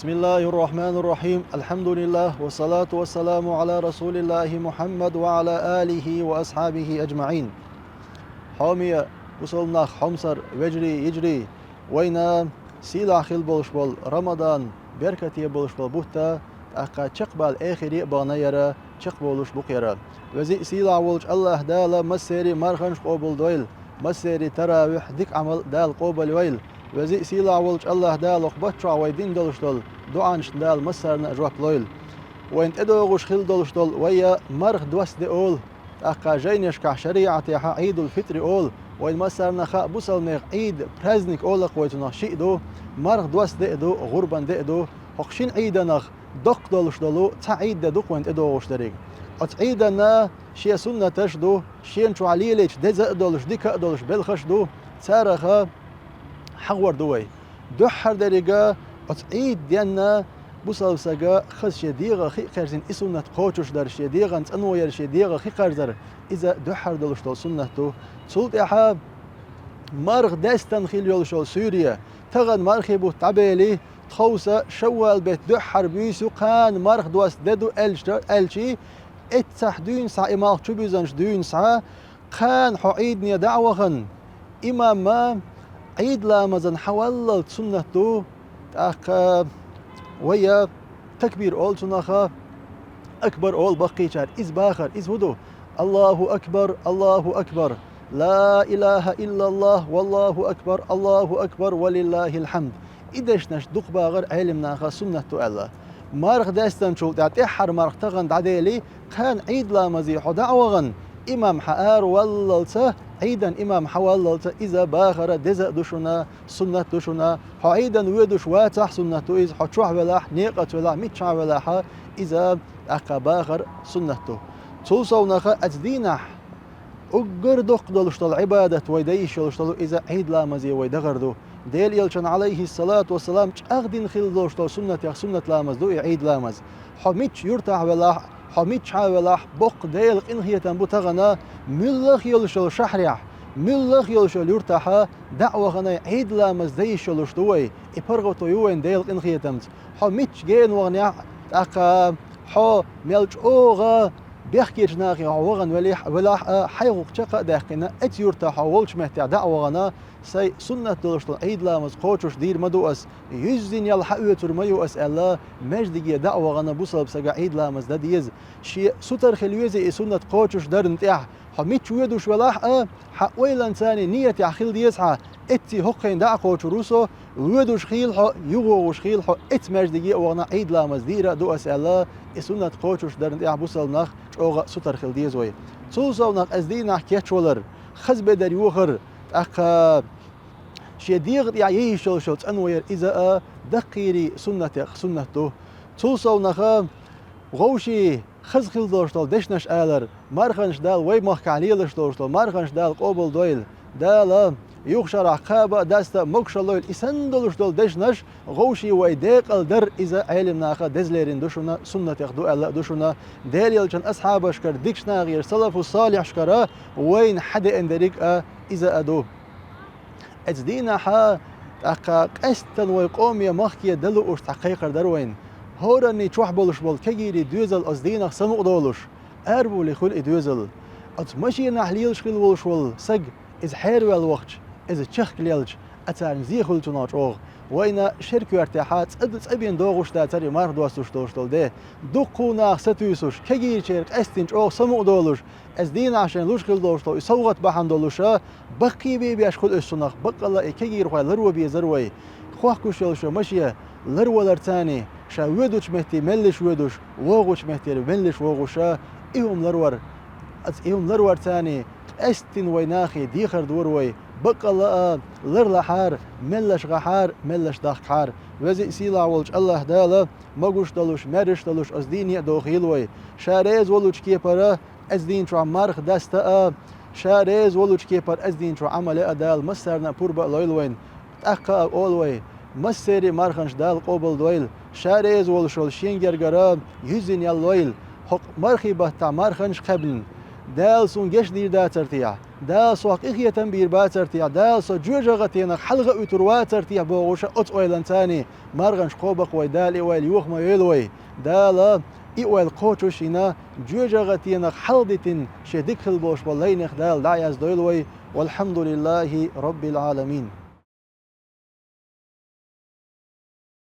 بسم الله الرحمن الرحيم. الحمد لله والصلاة والسلام على رسول الله محمد وعلى آله وأصحابه أجمعين. حامية وصلنا خمسر وجري يجري وينا سيلا خيل بولش بول رمضان بركتي بولش بول بوتا أقا تقبل آخري بانيرا تقبلش بقيرا وزي سيلا ولج الله دالا مسيري مرخنش قبل دويل مسيري تراوح ديك عمل دال قبل ويل وزي سيلا ولج الله دال قبتشع ويدين دولش دول دعانش دال مسرنا جواب لويل وين ادوغش خيل دولش دول ويا مرخ دوس دي اول أقا جينش كح شريعة عيد الفطر أول وين مسرنا خا بوسل ميغ عيد برزنك أول قويتنا شيء دو مرغ دوس دو غربان دو حقشين عيدنا دق دولش دولو تعيد دق وين ادوغش دريق اتعيدنا شي سنة تشدو شين شو عليليش دزا دولش ديكا دولش بلخش دو تارخا حور دوي دحر دريقا اتعيد ديالنا بوسال سجا خز شديغة خي خرزين إسنة قوتش در شديغة أنوير شديغة خي خرزر إذا دحر دلش دل سنته سلط إحاب مرغ دستن خيل يولشول سوريا تغن مرخي بو تعبيلي تخوسة شوال بيت دحر بيسو قان مرغ دوس ددو ألشي اتسح دون سا إمال تشبيزنش دون سا قان حعيدني دعوغن إما ما عيد لامزن حولل سنته تاق ويا تكبير أول سنخا أكبر أول بقيشار إز باخر إز هدو الله أكبر الله أكبر لا إله إلا الله والله أكبر الله أكبر ولله الحمد إدش نش دق باغر علمنا خا سنة الله مارغ داستن شو تعتحر مارغ تغن دعديلي كان عيد لا مزيح دعوغن إمام حار واللسه عيدا إمام حواللسه إذا باخر دزا دشنا سنة دشنا عيدا ويدش واتح سنة إذ حتشوح ولاح نيقة ولاح ميتشع ولاح إذا أقا باخر سنته توصو نخا أجدينح أقر دق دلشتل عبادة ويديش يلشتلو إذا عيد لا مزي ويدغردو ديل يلشن عليه الصلاة والسلام أغدين خيل دلشتل سنة يخ سنة لامز دو عيد لامز حميتش يرتح ولاح حميتش ولاح بق ديل إنهية بتغنا ملخ يلشل شحريح ملخ يلشل يرتاح دعوة غناي عيد لامز ديش يلشتوي إبرغتو يوين ديل إنهية تمز حميتش جين وغنيا أقا حو ميلج أوغا بيحكي جناغي وغن ولاح حيغوق شقا داخلنا ات يرتاح ولش مهتع دعوة غنا سي سنة دلشتل عيد لامز قوتش دير مدوأس يزدين يلحق يتر ما يؤس الله مجدقية دعوة غنا بوصل بسقا عيد لامز دا ديز شي ستر خلويزي سنة قوتش درن تيح حميتش ويدوش ولاح حقويلان ثاني نية يحخيل ديسحا اتي هقين دع قوتش روسو ويدوش خيل يغوش خيل ات مجدقية وغنا عيد لامز ديرا دوأس الله سنة قوتش درن تيح بوصل نخ اوغا ستر خل ديزوي توصل نق ازدين كيتشولر خز بدر يوخر اق شديغ يعيشل شوت انوير اذا دقيري سنته توصل نخ غوشي خز خل دوشتل دشنش الر مرخنش دال وي مخ عليلش دوشتل مرخنش دال قبل دويل دال يخشر عقابة دست مكشلويل إسندلش دول دشنش غوشي ويديق الدر إذا علم ناخا دزليرين دوشنا سنة يخدو ألا دوشنا داليل جن أصحاب شكر ديكشنا غير سلف الصالح شكرا وين حد اندريك إذا أدو أجدينا حا أقا قستن ويقوم يمخي دلو أش تحقيق دروين هوراني تشوح بولش بول كجيري دوزل أزدينا سنو دولش أربو لخل إدوزل أتمشي نحليلش خل بولش بول سج إذ حير والوقت إذا تشخ ليلج أتعلم زي خلتو ناج أوغ وين شركة ارتاحات أدت أبين دوغش تاتري مار دوستوش دوشتل ده دقونا ستويسوش كجير شرك أستنج أوغ سمو دولش أزدين عشان لوش خل دوشتل يسوغت بحن دولشا بقي بي أشخل أسنخ بق الله كجير خواه لروا بي زروي خواه كوشيلشو مشيه لروا لرتاني شا ودوش مهتي ملش ودوش وغوش مهتي ملش وغوشا إيهم لرور إيهم لرور تاني أستن ويناخي ديخر دوروي بقى لرلا حار ملش غحار ملش داخ حار وزي سيلا ولج الله دالا مغوش دلوش مرش دلوش أزديني دوخيلوي شاريز ولوش كيبرا أزدين شو عمارخ داستا شاريز ولوش كيبر أزدين شو عمل أدال مسرنا بوربا لويلوين أقا أولوي مسيري مارخنش دال قوبل دويل شاريز ولوش شينجر غرام يزين يالويل حق مرخي بحتا مارخنش قبل دال سون جش دير داترتيع دال سوق إخية بير باترتيع دال سو جوجغتين حلقة أترواترتيع بوغوش أت أويلانتاني مرغنش قوبق ويدال إويل يوخ ما يلوي دال إويل قوتشينا جوجغتين حلدتين شدك البوش واللينخ دال دعياز دولوي والحمد لله رب العالمين.